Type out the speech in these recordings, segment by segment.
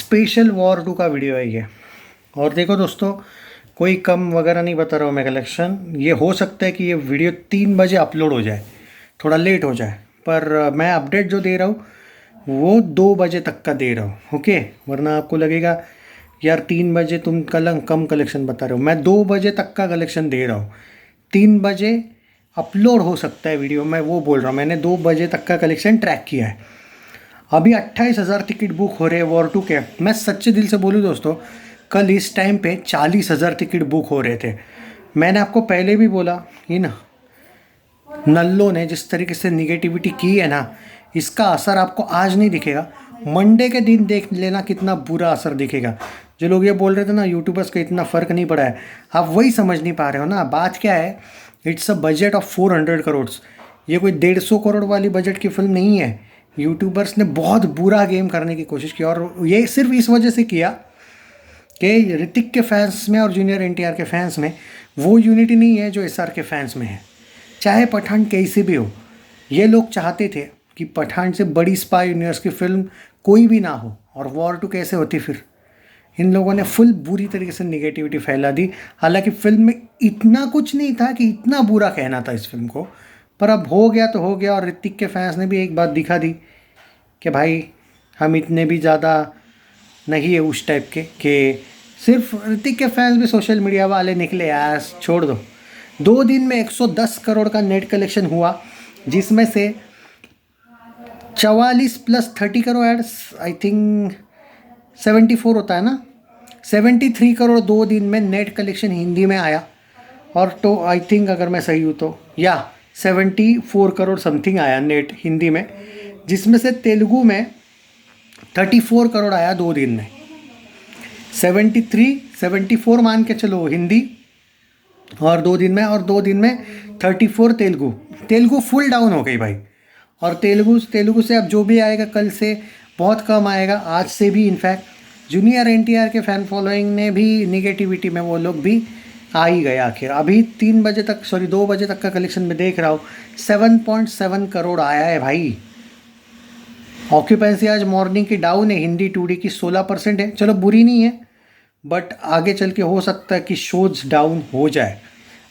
Special war 2 का video है ये। और देखो दोस्तों, कोई कम वगैरह नहीं बता रहा हूँ मैं कलेक्शन। ये हो सकता है कि ये वीडियो 3 बजे अपलोड हो जाए, थोड़ा लेट हो जाए, पर मैं अपडेट जो दे रहा हूँ वो 2 बजे तक का दे रहा हूँ, ओके। वरना आपको लगेगा यार 3 बजे तुम कम कलेक्शन बता रहे हो। मैं 2 बजे तक का कलेक्शन दे रहा हूँ, 3 बजे अपलोड हो सकता है वीडियो, मैं वो बोल रहा हूँ। मैंने 2 बजे तक का कलेक्शन ट्रैक किया है। अभी 28,000 टिकट बुक हो रहे हैं वॉर 2 के। मैं सच्चे दिल से बोलूँ दोस्तों, कल इस टाइम पे 40,000 टिकट बुक हो रहे थे। मैंने आपको पहले भी बोला, इन नल्लों ने जिस तरीके से निगेटिविटी की है ना, इसका असर आपको आज नहीं दिखेगा, मंडे के दिन देख लेना कितना बुरा असर दिखेगा। जो लोग ये बोल रहे थे ना यूट्यूबर्स का इतना फ़र्क नहीं पड़ा है, आप वही समझ नहीं पा रहे हो ना। बात क्या है, it's a budget of 400 crore. ये कोई 150 करोड़ वाली बजट की फिल्म नहीं है। यूट्यूबर्स ने बहुत बुरा गेम करने की कोशिश की, और ये सिर्फ इस वजह से किया कि ऋतिक के फैंस में और जूनियर एनटीआर के फैंस में वो यूनिटी नहीं है जो एसआर के फैंस में है। चाहे पठान कैसी भी हो, ये लोग चाहते थे कि पठान से बड़ी स्पाई यूनिवर्स की फिल्म कोई भी ना हो। और वॉर 2 कैसे होती फिर? इन लोगों ने फुल बुरी तरीके से निगेटिविटी फैला दी। हालांकि फिल्म में इतना कुछ नहीं था कि इतना बुरा कहना था इस फिल्म को, पर अब हो गया तो हो गया। और ऋतिक के फैंस ने भी एक बात दिखा दी कि भाई हम इतने भी ज़्यादा नहीं है उस टाइप के, कि सिर्फ ऋतिक के फैंस भी सोशल मीडिया वाले निकले यार, छोड़ दो। 2 दिन में 110 करोड़ का नेट कलेक्शन हुआ, जिसमें से 44 plus 30 crore ads, I think 74 होता है ना, 73 करोड़ 2 दिन में नेट कलेक्शन हिंदी में आया। और तो आई थिंक अगर मैं सही हूँ तो या 74 करोड़ समथिंग आया नेट हिंदी में, जिसमें से तेलुगु में 34 करोड़ आया 2 दिन में। 74 मान के चलो हिंदी, और 2 दिन में, और 2 दिन में 34 तेलुगु फुल डाउन हो गई भाई। और तेलुगु से अब जो भी आएगा कल से बहुत कम आएगा, आज से भी। इनफैक्ट जूनियर एनटीआर के फ़ैन फॉलोइंग ने भी निगेटिविटी में वो लोग भी आ ही गए आखिर। अभी 2 बजे तक का कलेक्शन में देख रहा हूँ 7.7 करोड़ आया है भाई। ऑक्यूपेंसी आज मॉर्निंग की डाउन है, हिंदी 2D की 16% है। चलो बुरी नहीं है, बट आगे चल के हो सकता है कि शोज डाउन हो जाए।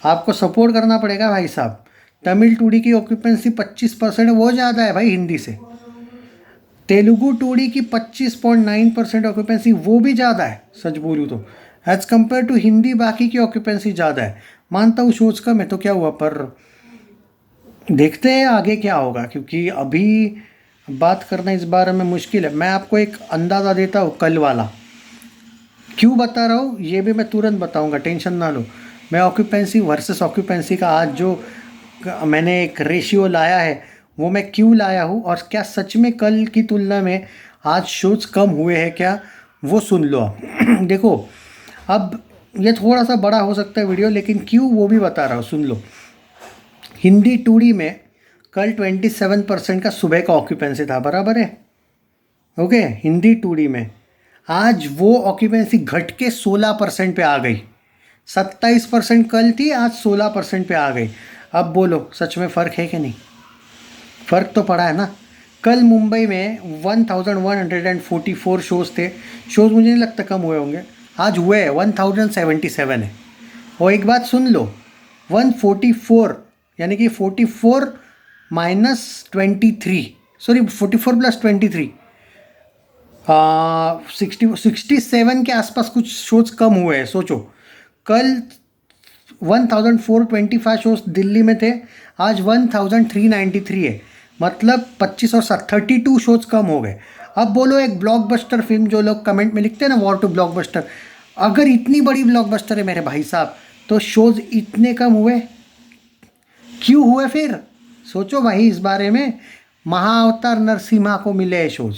आपको सपोर्ट करना पड़ेगा भाई साहब। तमिल 2D की ऑक्यूपेंसी 25% है, वो ज़्यादा है भाई हिंदी से। तेलुगु 2D की 25.9% ऑक्यूपेंसी, वो भी ज़्यादा है सच बोलूँ तो। एज़ कम्पेयर टू हिंदी बाकी की ऑक्यूपेंसी ज़्यादा है। मानता हूँ शोज कम है तो क्या हुआ, पर देखते हैं आगे क्या होगा, क्योंकि अभी बात करना इस बारे में मुश्किल है। मैं आपको एक अंदाज़ा देता हूँ कल वाला, क्यों बता रहा हूँ ये भी मैं तुरंत बताऊँगा, टेंशन ना लो। मैं ऑक्यूपेंसी वर्सेस ऑक्यूपेंसी का आज जो मैंने एक रेशियो लाया है, वो मैं क्यों लाया हूँ, और क्या सच में कल की तुलना में आज शोज कम हुए हैं क्या, वो सुन लो आप। देखो, अब ये थोड़ा सा बड़ा हो सकता है वीडियो, लेकिन क्यों वो भी बता रहा हूँ, सुन लो। हिंदी 2D में कल 27% का सुबह का ऑक्यूपेंसी था, बराबर है, ओके। हिंदी 2D में आज वो ऑक्यूपेंसी घट के 16% पे आ गई। 27% कल थी, आज 16% पे आ गई। अब बोलो सच में फ़र्क है कि नहीं? फ़र्क तो पड़ा है ना। कल मुंबई में 1144 शोज़ थे। शोज़ मुझे नहीं लगता कम हुए होंगे, आज हुए हैं 1077 है। और एक बात सुन लो, 144 यानी कि 44 माइनस 23, सॉरी 44 प्लस 23, 67 के आसपास कुछ शोज कम हुए हैं। सोचो, कल 1425 शोज दिल्ली में थे, आज 1393 है, मतलब 25 और 32 शोज कम हो गए। अब बोलो एक ब्लॉकबस्टर फिल्म, जो लोग कमेंट में लिखते हैं ना वॉर 2 ब्लॉकबस्टर, अगर इतनी बड़ी ब्लॉकबस्टर है मेरे भाई साहब, तो शोज इतने कम हुए क्यों हुए फिर? सोचो भाई इस बारे में। महाअवतार नरसिम्हा को मिले हैं शोज,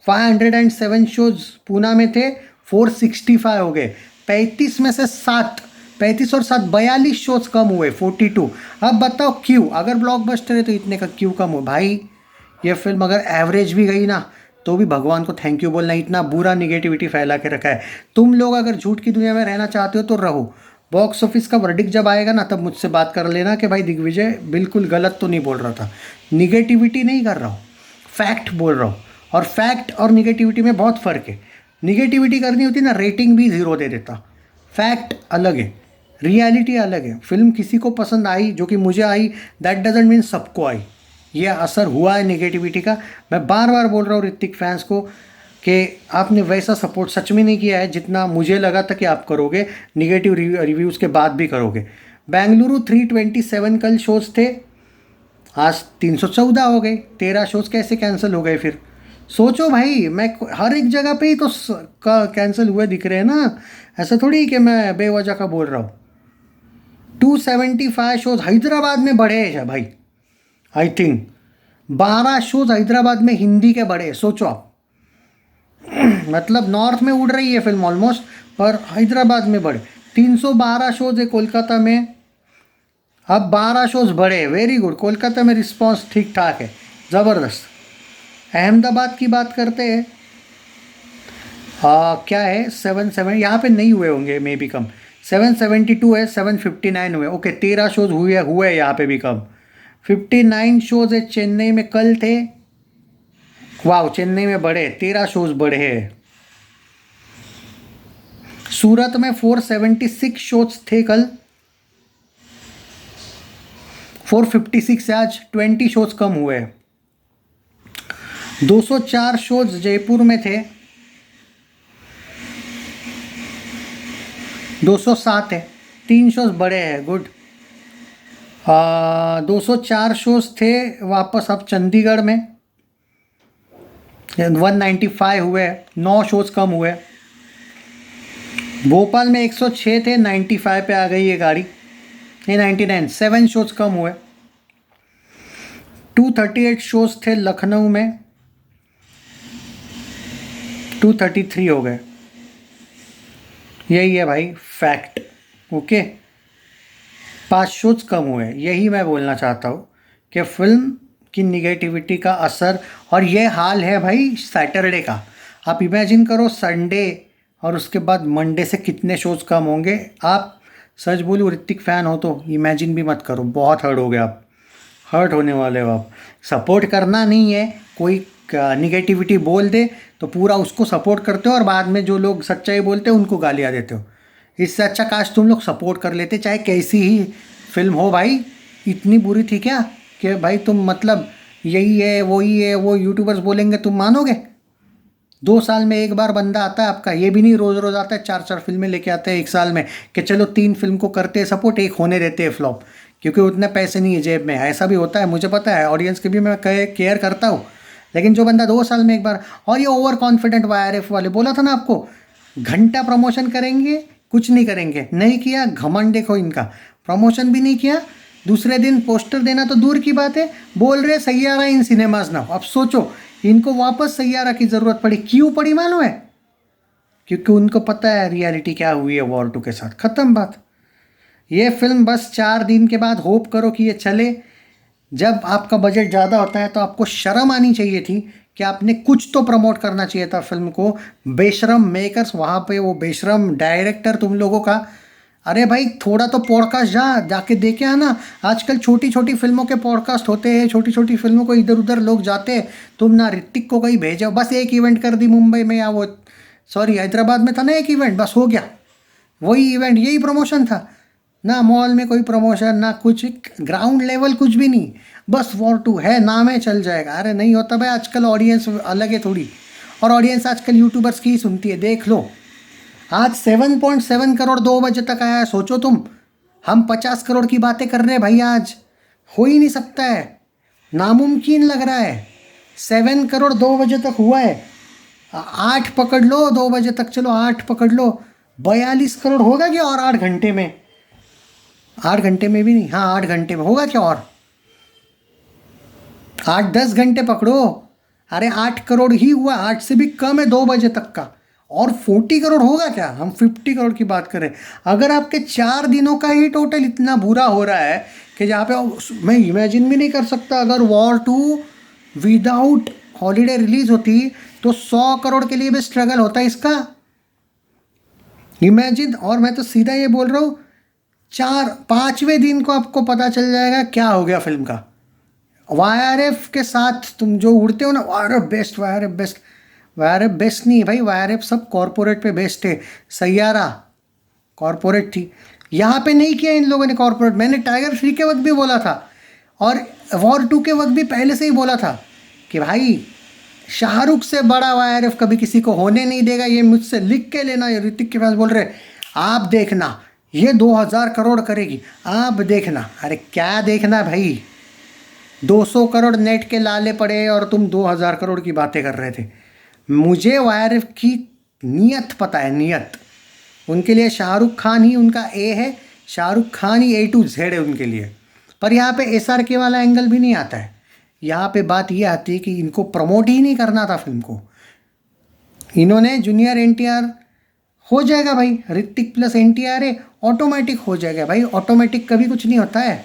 507 शोज पूना में थे, 465 हो गए। 35 में से 7, 35 और 7 42 शोज कम हुए, 42। अब बताओ क्यों? अगर ब्लॉकबस्टर है तो इतने का क्यों कम हो भाई? ये फिल्म अगर एवरेज भी गई ना, तो भी भगवान को थैंक यू बोलना। इतना बुरा निगेटिविटी फैला के रखा है। तुम लोग अगर झूठ की दुनिया में रहना चाहते हो तो रहो। बॉक्स ऑफिस का वर्डिक्ट जब आएगा ना, तब मुझसे बात कर लेना कि भाई दिग्विजय बिल्कुल गलत तो नहीं बोल रहा था। निगेटिविटी नहीं कर रहा हूँ, फैक्ट बोल रहा हूँ। और फैक्ट और निगेटिविटी में बहुत फ़र्क है। निगेटिविटी करनी होती ना, रेटिंग भी 0 दे देता। फैक्ट अलग है, रियलिटी अलग है। फिल्म किसी को पसंद आई, जो कि मुझे आई, दैट डजेंट मीन सबको आई। ये असर हुआ है निगेटिविटी का। मैं बार बार बोल रहा हूँ ऋतिक फैंस को कि आपने वैसा सपोर्ट सच में नहीं किया है जितना मुझे लगा था कि आप करोगे, निगेटिव रिव्यूज़ के बाद भी करोगे। बेंगलुरु 327 कल शोज़ थे, आज 314 हो गए। 13 शोज़ कैसे कैंसिल हो गए फिर? सोचो भाई, मैं हर एक जगह पे ही तो कैंसिल हुए दिख रहे हैं ना, ऐसा थोड़ी कि मैं बेवजह का बोल रहा हूँ। 275 शोज़ हैदराबाद में बढ़े हैं भाई, आई थिंक 12 शोज़ हैदराबाद में हिंदी के बढ़े। सोचो आप, मतलब नॉर्थ में उड़ रही है फिल्म ऑलमोस्ट, पर हैदराबाद में बढ़े। 312 शोज़ है कोलकाता में, अब 12 शोज़ बढ़े। वेरी गुड, कोलकाता में रिस्पॉन्स ठीक ठाक है, ज़बरदस्त। अहमदाबाद की बात करते हैं, क्या है 77, यहाँ पे नहीं हुए होंगे, मे बी कम। 772 है, 759 हुए। ओके, 13 शोज़ हुए यहाँ पे भी कम। 59 शोज़ है चेन्नई में कल थे। वाह, चेन्नई में बढ़े, 13 शोज़ बढ़े हैं। सूरत में 476 शोज़ थे कल, 456 है आज, 20 शोज़ कम हुए। 204 शोज़ जयपुर में थे, 207 है, 3 शोज़ बढ़े हैं, गुड। 204 शोज़ थे वापस अब चंडीगढ़ में, 195 हुए, 9 शोज़ कम हुए। भोपाल में 106 थे, 95 पे आ गई ये गाड़ी, नहीं 99, 7 शोज़ कम हुए। 238 शोज़ थे लखनऊ में, 233 हो गए। यही है भाई फैक्ट, ओके। 5 शोज़ कम हुए। यही मैं बोलना चाहता हूँ कि फिल्म की निगेटिविटी का असर, और ये हाल है भाई सैटरडे का। आप इमेजिन करो संडे और उसके बाद मंडे से कितने शोज़ कम होंगे। आप सच बोलूँ, ऋतिक फ़ैन हो तो इमेजिन भी मत करो, बहुत हर्ट हो गया आप, हर्ट होने वाले हो आप। सपोर्ट करना नहीं है, कोई निगेटिविटी बोल दे तो पूरा उसको सपोर्ट करते हो, और बाद में जो लोग सच्चाई बोलते हो उनको गालियाँ देते हो। इससे अच्छा काश तुम लोग सपोर्ट कर लेते, चाहे कैसी ही फिल्म हो भाई। इतनी बुरी थी क्या कि भाई तुम मतलब यही है वही है, वो यूट्यूबर्स बोलेंगे तुम मानोगे? 2 साल में एक बार बंदा आता है आपका, ये भी नहीं रोज़ रोज़ आता है, 4-4 फिल्में लेके आते हैं एक साल में, कि चलो 3 फिल्म को करते हैं सपोर्ट, एक होने देते हैं फ्लॉप, क्योंकि उतने पैसे नहीं है जेब में। ऐसा भी होता है, मुझे पता है, ऑडियंस की भी मैं केयर करता हूँ। लेकिन जो बंदा 2 साल में एक बार, और ये ओवर कॉन्फिडेंट YRF वाले, बोला था ना आपको, घंटा प्रमोशन करेंगे, कुछ नहीं करेंगे, नहीं किया, घमंड देखो इनका, प्रमोशन भी नहीं किया। दूसरे दिन पोस्टर देना तो दूर की बात है, बोल रहे सैयारा इन सिनेमाज नाउ। अब सोचो, इनको वापस सैयारा की ज़रूरत पड़ी, क्यों पड़ी मालूम है? क्योंकि उनको पता है रियलिटी क्या हुई है वॉर 2 के साथ, ख़त्म बात। ये फिल्म बस 4 दिन के बाद होप करो कि ये चले। जब आपका बजट ज़्यादा होता है तो आपको शर्म आनी चाहिए थी कि आपने कुछ तो प्रमोट करना चाहिए था फिल्म को। बेशरम मेकर्स वहाँ पे, वो बेशरम डायरेक्टर तुम लोगों का। अरे भाई थोड़ा तो पॉडकास्ट जाके देखे आना। आजकल छोटी छोटी फिल्मों के पॉडकास्ट होते हैं, छोटी छोटी फिल्मों को इधर उधर लोग जाते हैं। तुम ना ऋतिक को कहीं भेजो, बस एक इवेंट कर दी मुंबई में, या वो सॉरी हैदराबाद में था ना एक इवेंट, बस हो गया वही इवेंट, यही प्रमोशन था ना। मॉल में कोई प्रमोशन ना, कुछ ग्राउंड लेवल कुछ भी नहीं, बस वॉर 2 है, नाम है, चल जाएगा। अरे नहीं होता भाई, आजकल ऑडियंस अलग है थोड़ी, और ऑडियंस आजकल यूट्यूबर्स की ही सुनती है। देख लो, आज 7.7 करोड़ 2 बजे तक आया है, सोचो तुम। हम 50 करोड़ की बातें कर रहे हैं भाई, आज हो ही नहीं सकता है, नामुमकिन लग रहा है। 7 करोड़ 2 बजे तक हुआ है, 8 पकड़ लो 2 बजे तक, चलो 8 पकड़ लो, 42 करोड़ होगा क्या और 8 घंटे में? 8 घंटे में भी नहीं, हाँ 8 घंटे में होगा क्या, और 8-10 घंटे पकड़ो। अरे 8 करोड़ ही हुआ, 8 से भी कम है 2 बजे तक का, और 40 करोड़ होगा क्या? हम 50 करोड़ की बात करें। अगर आपके 4 दिनों का ही टोटल इतना बुरा हो रहा है कि जहाँ पे मैं इमेजिन भी नहीं कर सकता, अगर वॉर 2 विदाउट हॉलीडे रिलीज होती तो 100 करोड़ के लिए भी स्ट्रगल होता है इसका, इमेजिन। और मैं तो सीधा ये बोल रहा हूँ, 5वें दिन को आपको पता चल जाएगा क्या हो गया फिल्म का। YRF के साथ तुम जो उड़ते हो ना, YRF best, YRF best, YRF best नहीं है भाई, वाईआरएफ सब कॉरपोरेट पे बेस्ड है। सैयारा कॉरपोरेट थी, यहाँ पे नहीं किया इन लोगों ने कॉरपोरेट। मैंने टाइगर 3 के वक्त भी बोला था और वॉर 2 के वक्त भी पहले से ही बोला था कि भाई शाहरुख से बड़ा वाईआरएफ कभी किसी को होने नहीं देगा। ये मुझसे लिख के लेना। ये ऋतिक के फैंस बोल रहे आप देखना ये 2000 करोड़ करेगी, आप देखना। अरे क्या देखना भाई, 200 करोड़ नेट के लाले पड़े और तुम 2000 करोड़ की बातें कर रहे थे। मुझे वाईआरएफ की नीयत पता है, नीयत। उनके लिए शाहरुख खान ही उनका ए है, शाहरुख खान ही A to Z है उनके लिए। पर यहाँ पे SRK वाला एंगल भी नहीं आता है। यहाँ पे बात ये आती है कि इनको प्रमोट ही नहीं करना था फिल्म को। इन्होंने जूनियर NTR हो जाएगा भाई, ऋतिक प्लस NTR है, ऑटोमेटिक हो जाएगा भाई। ऑटोमेटिक कभी कुछ नहीं होता है।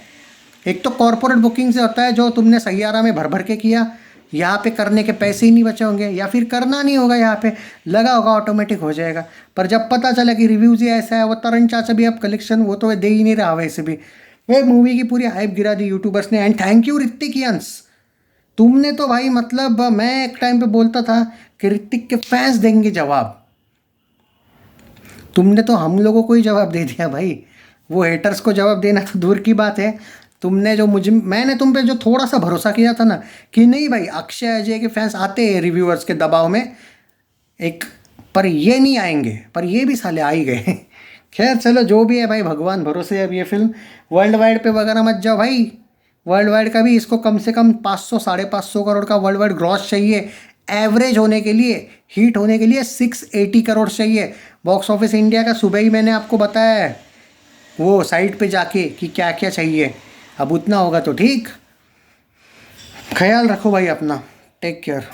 एक तो कॉर्पोरेट बुकिंग से होता है, जो तुमने सैयारा में भर भर के किया, यहाँ पे करने के पैसे ही नहीं बचे होंगे या फिर करना नहीं होगा, यहाँ पे लगा होगा, ऑटोमेटिक हो जाएगा। पर जब पता चला कि रिव्यूज़ ही ऐसा है, वो तरण चाचा भी अब कलेक्शन वो तो दे ही नहीं रहा वैसे भी। वो मूवी की पूरी हाइप गिरा दी यूट्यूबर्स ने। And thank you Hrithik Jens, तुमने तो भाई मतलब मैं एक टाइम पे बोलता था कि ऋतिक के फैंस देंगे जवाब, तुमने तो हम लोगों को ही जवाब दे दिया भाई। वो हेटर्स को जवाब देना तो दूर की बात है। तुमने जो मैंने तुम पे जो थोड़ा सा भरोसा किया था ना कि नहीं भाई अक्षय अजय के फैंस आते हैं रिव्यूअर्स के दबाव में एक, पर ये नहीं आएंगे, पर ये भी साले आ ही गए। खैर चलो जो भी है भाई, भगवान भरोसे है। अब ये फिल्म वर्ल्ड वाइड पे वगैरह मत जाओ भाई, वर्ल्ड वाइड का भी इसको कम से कम 500 550 करोड़ का वर्ल्ड वाइड ग्रॉस चाहिए। एवरेज होने के लिए, हिट होने के लिए 680 करोड़ चाहिए। बॉक्स ऑफिस इंडिया का सुबह ही मैंने आपको बताया है वो साइट पे जाके कि क्या क्या चाहिए। अब उतना होगा तो ठीक। ख्याल रखो भाई अपना, टेक केयर।